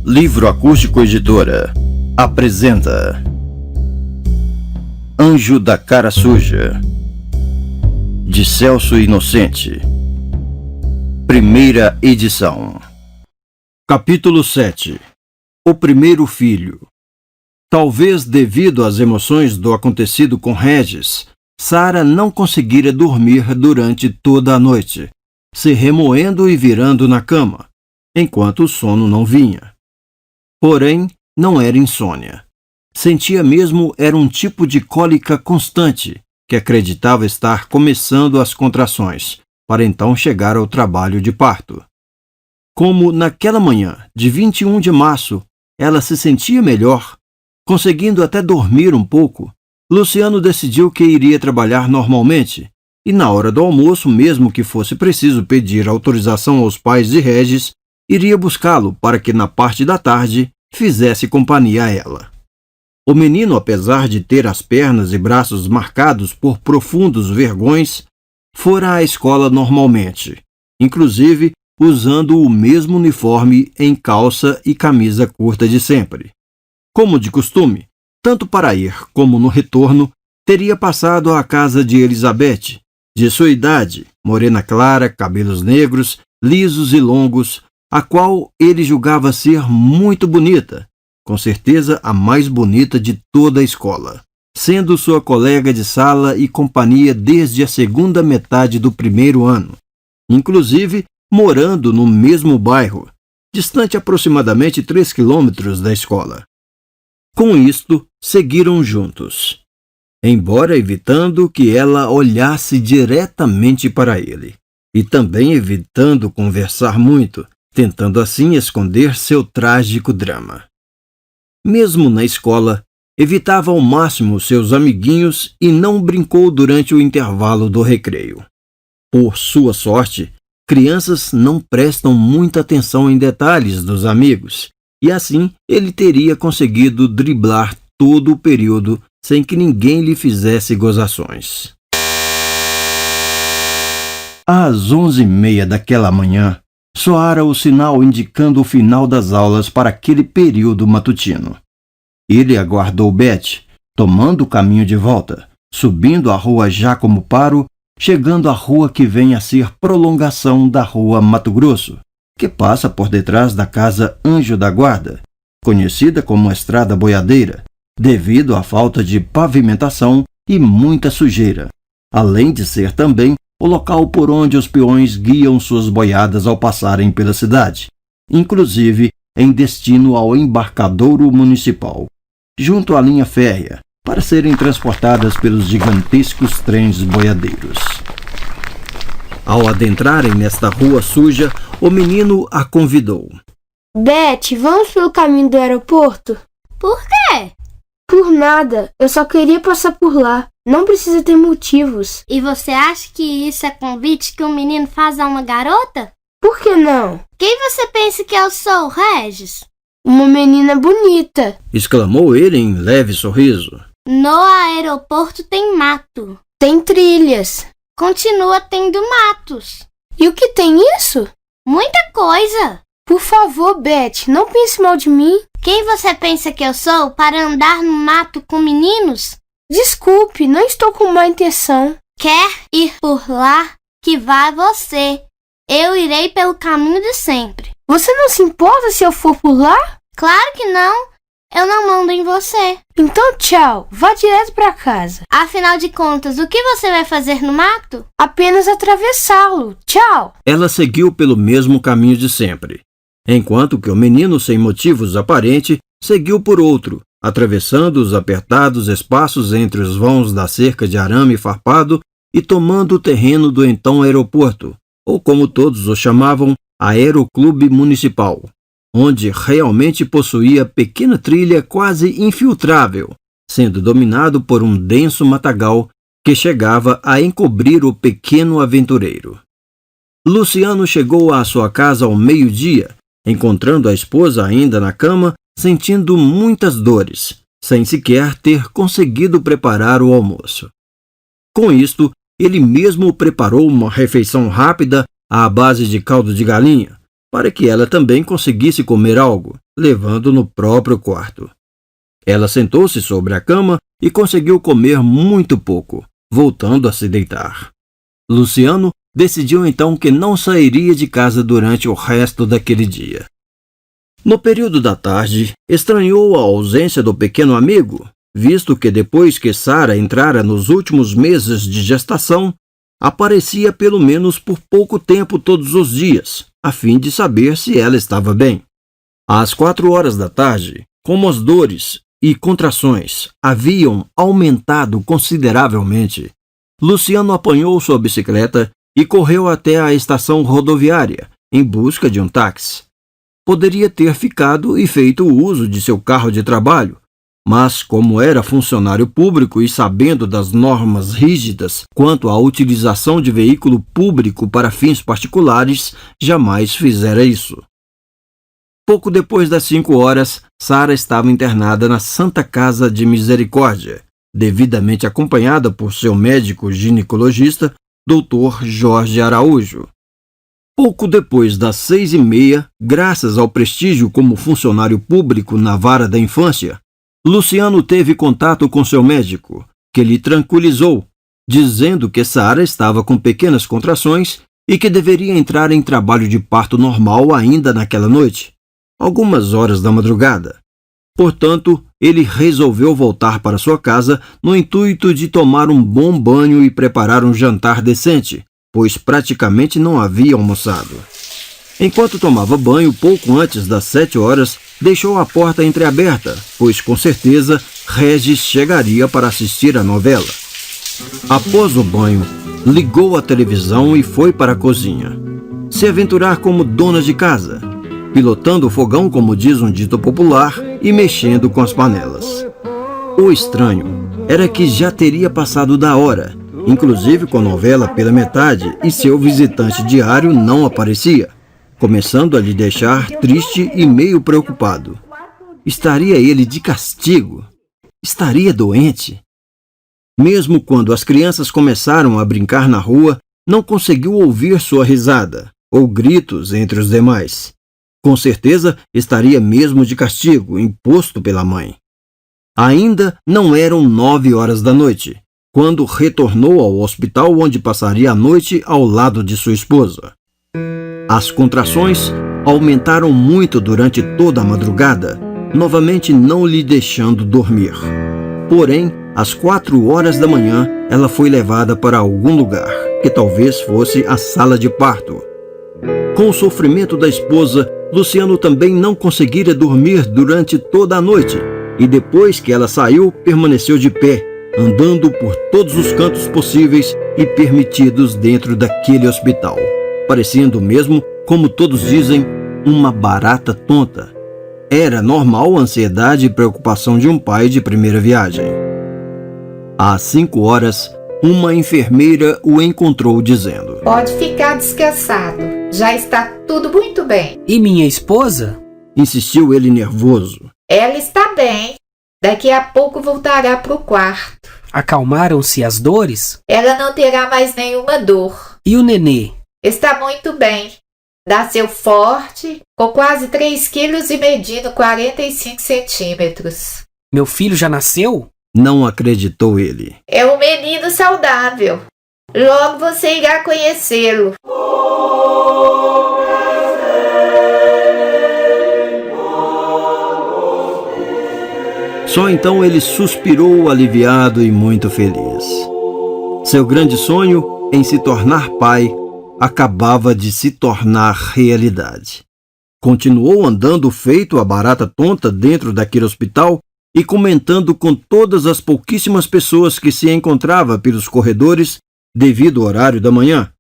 Livro Acústico Editora apresenta Anjo da Cara Suja, de Celso Inocente. Primeira edição. Capítulo 7. O primeiro filho. Talvez devido às emoções do acontecido com Regis, Sara não conseguira dormir durante toda a noite, se remoendo e virando na cama, enquanto o sono não vinha. Porém, não era insônia. Sentia mesmo era um tipo de cólica constante, que acreditava estar começando as contrações, para então chegar ao trabalho de parto. Como naquela manhã de 21 de março, ela se sentia melhor, conseguindo até dormir um pouco, Luciano decidiu que iria trabalhar normalmente, e na hora do almoço, mesmo que fosse preciso pedir autorização aos pais de Regis, iria buscá-lo para que na parte da tarde fizesse companhia a ela. O menino, apesar de ter as pernas e braços marcados por profundos vergões, fora à escola normalmente, inclusive usando o mesmo uniforme em calça e camisa curta de sempre. Como de costume, tanto para ir como no retorno, teria passado à casa de Elizabeth, de sua idade, morena clara, cabelos negros, lisos e longos, a qual ele julgava ser muito bonita, com certeza a mais bonita de toda a escola, sendo sua colega de sala e companhia desde a segunda metade do primeiro ano, inclusive morando no mesmo bairro, distante aproximadamente 3 quilômetros da escola. Com isto, seguiram juntos, embora evitando que ela olhasse diretamente para ele, e também evitando conversar muito, tentando assim esconder seu trágico drama. Mesmo na escola, evitava ao máximo seus amiguinhos e não brincou durante o intervalo do recreio. Por sua sorte, crianças não prestam muita atenção em detalhes dos amigos, e assim ele teria conseguido driblar todo o período sem que ninguém lhe fizesse gozações. Às 11h30 daquela manhã, soara o sinal indicando o final das aulas para aquele período matutino. Ele aguardou Beth, tomando o caminho de volta, subindo a rua Jácomo Paro, chegando à rua que vem a ser prolongação da rua Mato Grosso, que passa por detrás da casa Anjo da Guarda, conhecida como Estrada Boiadeira, devido à falta de pavimentação e muita sujeira, além de ser também o local por onde os peões guiam suas boiadas ao passarem pela cidade, inclusive em destino ao embarcadouro municipal, junto à linha férrea, para serem transportadas pelos gigantescos trens boiadeiros. Ao adentrarem nesta rua suja, o menino a convidou. Beth, vamos pelo caminho do aeroporto? Por quê? Por nada, eu só queria passar por lá. Não precisa ter motivos. E você acha que isso é convite que um menino faz a uma garota? Por que não? Quem você pensa que eu sou, Regis? Uma menina bonita, exclamou ele em leve sorriso. No aeroporto tem mato. Tem trilhas. Continua tendo matos. E o que tem isso? Muita coisa. Por favor, Beth, não pense mal de mim. Quem você pensa que eu sou para andar no mato com meninos? Desculpe, não estou com má intenção. Quer ir por lá? Que vá você. Eu irei pelo caminho de sempre. Você não se importa se eu for por lá? Claro que não. Eu não mando em você. Então tchau, vá direto para casa. Afinal de contas, o que você vai fazer no mato? Apenas atravessá-lo. Tchau. Ela seguiu pelo mesmo caminho de sempre, enquanto que o menino, sem motivos aparentes, seguiu por outro, atravessando os apertados espaços entre os vãos da cerca de arame farpado e tomando o terreno do então aeroporto, ou como todos o chamavam, Aeroclube Municipal, onde realmente possuía pequena trilha quase infiltrável, sendo dominado por um denso matagal que chegava a encobrir o pequeno aventureiro. Luciano chegou à sua casa ao meio-dia, encontrando a esposa ainda na cama, sentindo muitas dores, sem sequer ter conseguido preparar o almoço. Com isto, ele mesmo preparou uma refeição rápida à base de caldo de galinha, para que ela também conseguisse comer algo, levando no próprio quarto. Ela sentou-se sobre a cama e conseguiu comer muito pouco, voltando a se deitar. Luciano decidiu então que não sairia de casa durante o resto daquele dia. No período da tarde, estranhou a ausência do pequeno amigo, visto que depois que Sara entrara nos últimos meses de gestação, aparecia pelo menos por pouco tempo todos os dias, a fim de saber se ela estava bem. Às 4 horas da tarde, como as dores e contrações haviam aumentado consideravelmente, Luciano apanhou sua bicicleta e correu até a estação rodoviária em busca de um táxi. Poderia ter ficado e feito uso de seu carro de trabalho, mas como era funcionário público e sabendo das normas rígidas quanto à utilização de veículo público para fins particulares, jamais fizera isso. Pouco depois das 5 horas, Sara estava internada na Santa Casa de Misericórdia, devidamente acompanhada por seu médico ginecologista, Dr. Jorge Araújo. Pouco depois das 6h30, graças ao prestígio como funcionário público na vara da infância, Luciano teve contato com seu médico, que lhe tranquilizou, dizendo que Sara estava com pequenas contrações e que deveria entrar em trabalho de parto normal ainda naquela noite, algumas horas da madrugada. Portanto, ele resolveu voltar para sua casa no intuito de tomar um bom banho e preparar um jantar decente, pois praticamente não havia almoçado. Enquanto tomava banho, pouco antes das 7 horas, deixou a porta entreaberta, pois com certeza Regis chegaria para assistir à novela. Após o banho, ligou a televisão e foi para a cozinha. Se aventurar como dona de casa, pilotando o fogão, como diz um dito popular, e mexendo com as panelas. O estranho era que já teria passado da hora, inclusive com a novela pela metade, e seu visitante diário não aparecia, começando a lhe deixar triste e meio preocupado. Estaria ele de castigo? Estaria doente? Mesmo quando as crianças começaram a brincar na rua, não conseguiu ouvir sua risada ou gritos entre os demais. Com certeza estaria mesmo de castigo, imposto pela mãe. Ainda não eram 9 horas da noite, quando retornou ao hospital onde passaria a noite ao lado de sua esposa. As contrações aumentaram muito durante toda a madrugada, novamente não lhe deixando dormir. Porém, às 4 horas da manhã, ela foi levada para algum lugar, que talvez fosse a sala de parto. Com o sofrimento da esposa, Luciano também não conseguira dormir durante toda a noite, e depois que ela saiu, permaneceu de pé, andando por todos os cantos possíveis e permitidos dentro daquele hospital, parecendo mesmo, como todos dizem, uma barata tonta. Era normal a ansiedade e preocupação de um pai de primeira viagem. Às 5 horas, uma enfermeira o encontrou dizendo: "Pode ficar descansado, já está tudo muito bem." E minha esposa? Insistiu ele nervoso. "Ela está bem, daqui a pouco voltará para o quarto. Acalmaram-se as dores? Ela não terá mais nenhuma dor. E o nenê?" Está muito bem. Nasceu forte, com quase 3 quilos e medindo 45 centímetros. Meu filho já nasceu? Não acreditou ele. É um menino saudável. Logo você irá conhecê-lo." Só então ele suspirou aliviado e muito feliz. Seu grande sonho em se tornar pai acabava de se tornar realidade. Continuou andando feito a barata tonta dentro daquele hospital e comentando com todas as pouquíssimas pessoas que se encontrava pelos corredores devido ao horário da manhã.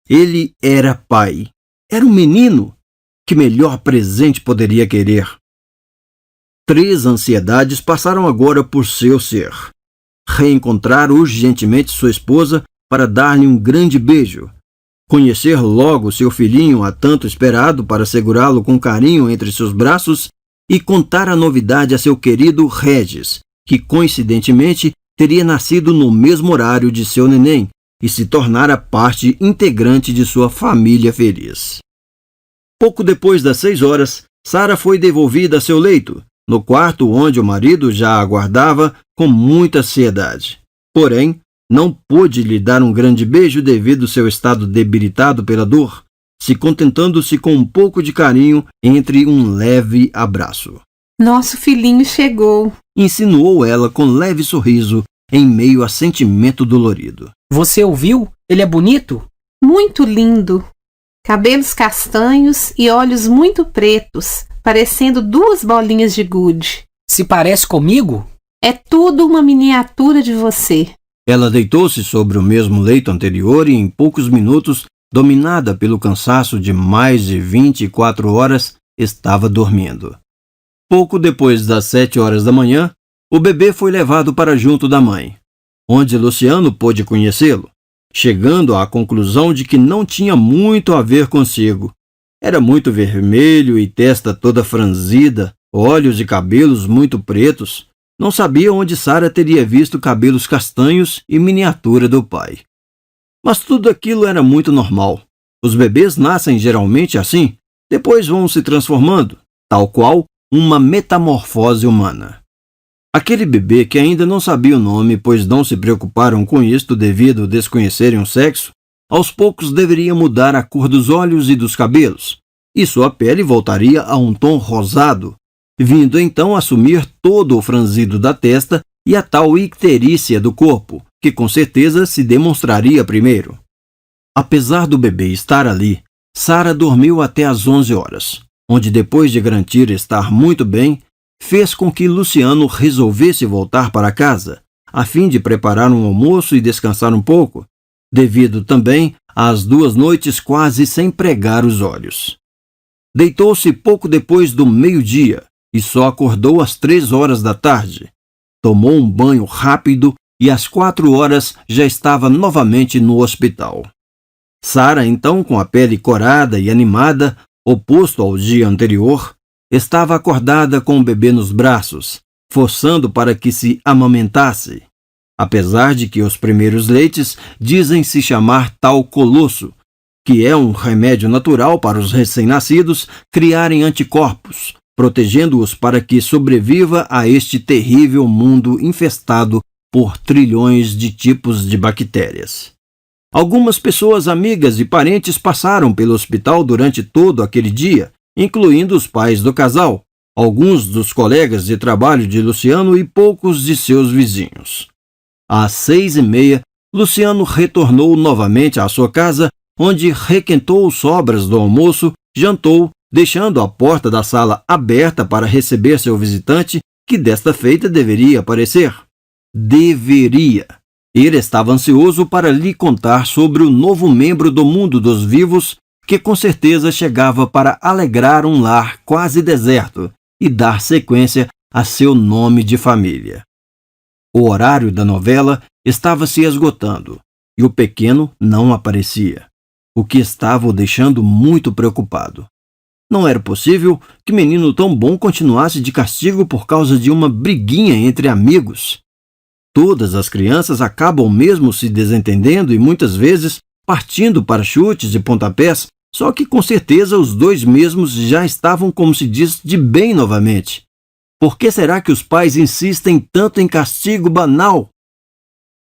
Ele era pai. Era um menino. Que melhor presente poderia querer? 3 ansiedades passaram agora por seu ser. Reencontrar urgentemente sua esposa para dar-lhe um grande beijo. Conhecer logo seu filhinho há tanto esperado para segurá-lo com carinho entre seus braços e contar a novidade a seu querido Regis, que coincidentemente teria nascido no mesmo horário de seu neném e se tornara parte integrante de sua família feliz. Pouco depois das 6 horas, Sara foi devolvida a seu leito, no quarto onde o marido já a aguardava com muita ansiedade. Porém, não pôde lhe dar um grande beijo devido ao seu estado debilitado pela dor, se contentando-se com um pouco de carinho entre um leve abraço. Nosso filhinho chegou, Insinuou ela com leve sorriso em meio a sentimento dolorido. Você ouviu? Ele é bonito? muito lindo. Cabelos castanhos e olhos muito pretos, parecendo duas bolinhas de gude. Se parece comigo? É tudo uma miniatura de você. Ela deitou-se sobre o mesmo leito anterior e, em poucos minutos, dominada pelo cansaço de mais de 24 horas, estava dormindo. Pouco depois das 7 horas da manhã, o bebê foi levado para junto da mãe, onde Luciano pôde conhecê-lo, chegando à conclusão de que não tinha muito a ver consigo. Era muito vermelho e testa toda franzida, olhos e cabelos muito pretos. Não sabia onde Sara teria visto cabelos castanhos e miniatura do pai. Mas tudo aquilo era muito normal. Os bebês nascem geralmente assim, depois vão se transformando, tal qual uma metamorfose humana. Aquele bebê que ainda não sabia o nome, pois não se preocuparam com isto devido a desconhecerem o sexo, aos poucos deveria mudar a cor dos olhos e dos cabelos, e sua pele voltaria a um tom rosado, vindo então assumir todo o franzido da testa e a tal icterícia do corpo, que com certeza se demonstraria primeiro. Apesar do bebê estar ali, Sara dormiu até às 11 horas, onde depois de garantir estar muito bem, fez com que Luciano resolvesse voltar para casa, a fim de preparar um almoço e descansar um pouco, devido também às 2 noites quase sem pregar os olhos. Deitou-se pouco depois do meio-dia e só acordou às 3 horas da tarde. Tomou um banho rápido e às 4 horas já estava novamente no hospital. Sara, então, com a pele corada e animada, oposto ao dia anterior, estava acordada com o bebê nos braços, forçando para que se amamentasse. Apesar de que os primeiros leites dizem se chamar tal colosso, que é um remédio natural para os recém-nascidos criarem anticorpos, protegendo-os para que sobreviva a este terrível mundo infestado por trilhões de tipos de bactérias. Algumas pessoas amigas e parentes passaram pelo hospital durante todo aquele dia, incluindo os pais do casal, alguns dos colegas de trabalho de Luciano e poucos de seus vizinhos. Às 6h30, Luciano retornou novamente à sua casa, onde requentou sobras do almoço, jantou, deixando a porta da sala aberta para receber seu visitante, que desta feita deveria aparecer. Deveria. Ele estava ansioso para lhe contar sobre o novo membro do mundo dos vivos, que com certeza chegava para alegrar um lar quase deserto e dar sequência a seu nome de família. O horário da novela estava se esgotando e o pequeno não aparecia, o que estava o deixando muito preocupado. Não era possível que menino tão bom continuasse de castigo por causa de uma briguinha entre amigos. Todas as crianças acabam mesmo se desentendendo e muitas vezes partindo para chutes e pontapés, só que com certeza os dois mesmos já estavam, como se diz, de bem novamente. Por que será que os pais insistem tanto em castigo banal?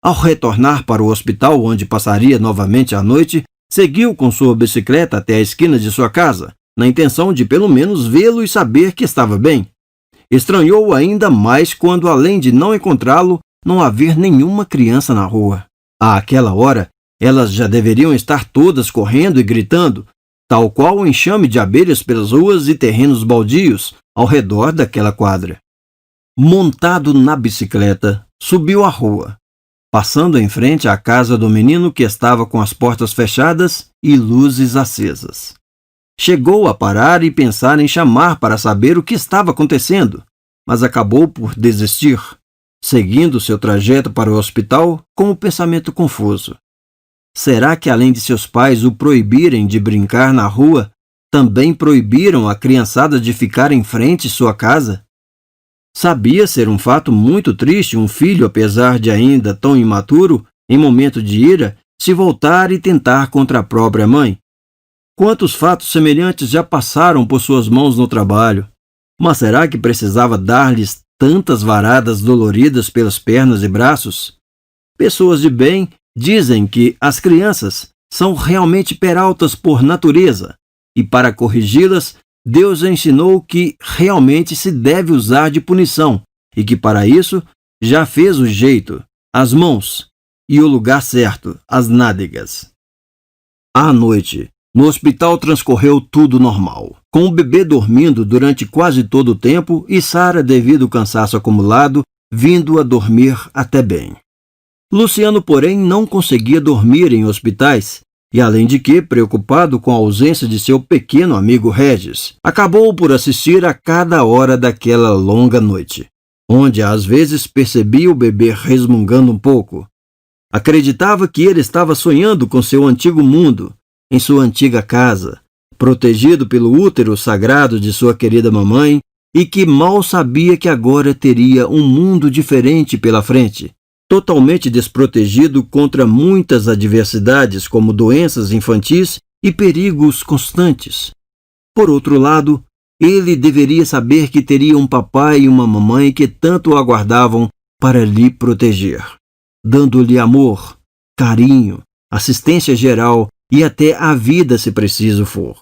Ao retornar para o hospital, onde passaria novamente a noite, seguiu com sua bicicleta até a esquina de sua casa, na intenção de pelo menos vê-lo e saber que estava bem. Estranhou ainda mais quando, além de não encontrá-lo, não haver nenhuma criança na rua. Àquela hora, elas já deveriam estar todas correndo e gritando, tal qual o enxame de abelhas pelas ruas e terrenos baldios ao redor daquela quadra. Montado na bicicleta, subiu a rua, passando em frente à casa do menino que estava com as portas fechadas e luzes acesas. Chegou a parar e pensar em chamar para saber o que estava acontecendo, mas acabou por desistir, seguindo seu trajeto para o hospital com o pensamento confuso. Será que, além de seus pais o proibirem de brincar na rua, também proibiram a criançada de ficar em frente à sua casa? Sabia ser um fato muito triste um filho, apesar de ainda tão imaturo, em momento de ira, se voltar e tentar contra a própria mãe. Quantos fatos semelhantes já passaram por suas mãos no trabalho? Mas será que precisava dar-lhes tantas varadas doloridas pelas pernas e braços? Pessoas de bem dizem que as crianças são realmente peraltas por natureza, e para corrigi-las, Deus ensinou que realmente se deve usar de punição, e que para isso já fez o jeito, as mãos, e o lugar certo, as nádegas. À noite, no hospital transcorreu tudo normal, com o bebê dormindo durante quase todo o tempo e Sara, devido ao cansaço acumulado, vindo a dormir até bem. Luciano, porém, não conseguia dormir em hospitais e, além de que, preocupado com a ausência de seu pequeno amigo Regis, acabou por assistir a cada hora daquela longa noite, onde às vezes percebia o bebê resmungando um pouco. Acreditava que ele estava sonhando com seu antigo mundo, em sua antiga casa, protegido pelo útero sagrado de sua querida mamãe, e que mal sabia que agora teria um mundo diferente pela frente, totalmente desprotegido contra muitas adversidades como doenças infantis e perigos constantes. Por outro lado, ele deveria saber que teria um papai e uma mamãe que tanto o aguardavam para lhe proteger, dando-lhe amor, carinho, assistência geral e até a vida se preciso for.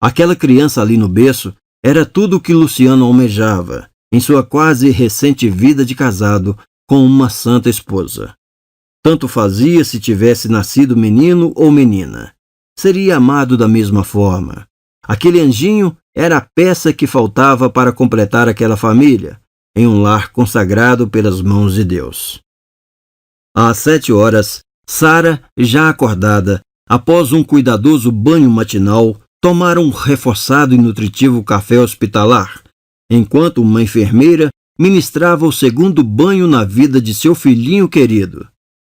Aquela criança ali no berço era tudo o que Luciano almejava em sua quase recente vida de casado com uma santa esposa. Tanto fazia se tivesse nascido menino ou menina. Seria amado da mesma forma. Aquele anjinho era a peça que faltava para completar aquela família, em um lar consagrado pelas mãos de Deus. Às 7 horas, Sara, já acordada, após um cuidadoso banho matinal, tomara um reforçado e nutritivo café hospitalar, enquanto uma enfermeira ministrava o segundo banho na vida de seu filhinho querido,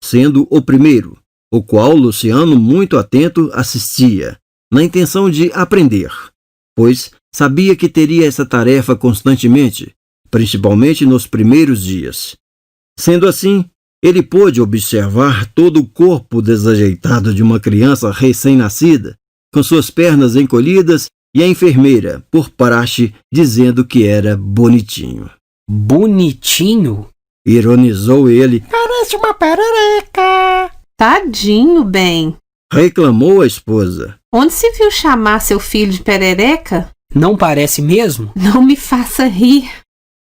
sendo o primeiro, o qual Luciano, muito atento, assistia, na intenção de aprender, pois sabia que teria essa tarefa constantemente, principalmente nos primeiros dias. Sendo assim, ele pôde observar todo o corpo desajeitado de uma criança recém-nascida, com suas pernas encolhidas, e a enfermeira, por praxe, dizendo que era bonitinho. Bonitinho? Ironizou ele. Parece uma perereca. Tadinho, bem. Reclamou a esposa. Onde se viu chamar seu filho de perereca? Não parece mesmo? Não me faça rir.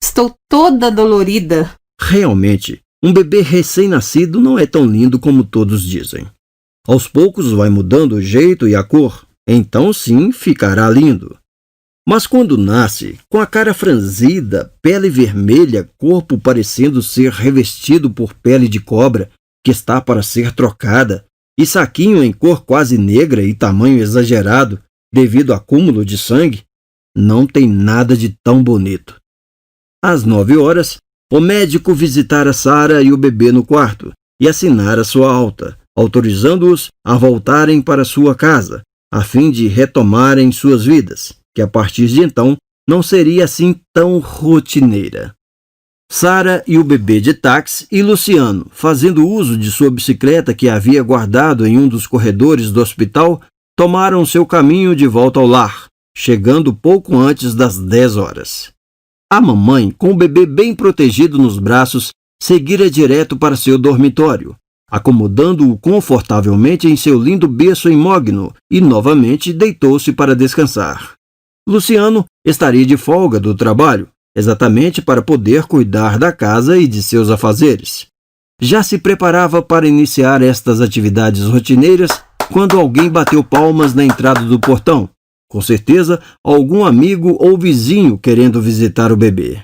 Estou toda dolorida. Realmente, um bebê recém-nascido não é tão lindo como todos dizem. Aos poucos vai mudando o jeito e a cor, então sim ficará lindo. Mas quando nasce, com a cara franzida, pele vermelha, corpo parecendo ser revestido por pele de cobra, que está para ser trocada, e saquinho em cor quase negra e tamanho exagerado, devido ao acúmulo de sangue, não tem nada de tão bonito. Às 9 horas, o médico visitara Sara e o bebê no quarto e assinara sua alta, autorizando-os a voltarem para sua casa, a fim de retomarem suas vidas, que a partir de então não seria assim tão rotineira. Sara e o bebê de táxi e Luciano, fazendo uso de sua bicicleta que havia guardado em um dos corredores do hospital, tomaram seu caminho de volta ao lar, chegando pouco antes das 10 horas. A mamãe, com o bebê bem protegido nos braços, seguira direto para seu dormitório, acomodando-o confortavelmente em seu lindo berço em mogno e novamente deitou-se para descansar. Luciano estaria de folga do trabalho, exatamente para poder cuidar da casa e de seus afazeres. Já se preparava para iniciar estas atividades rotineiras quando alguém bateu palmas na entrada do portão. Com certeza, algum amigo ou vizinho querendo visitar o bebê.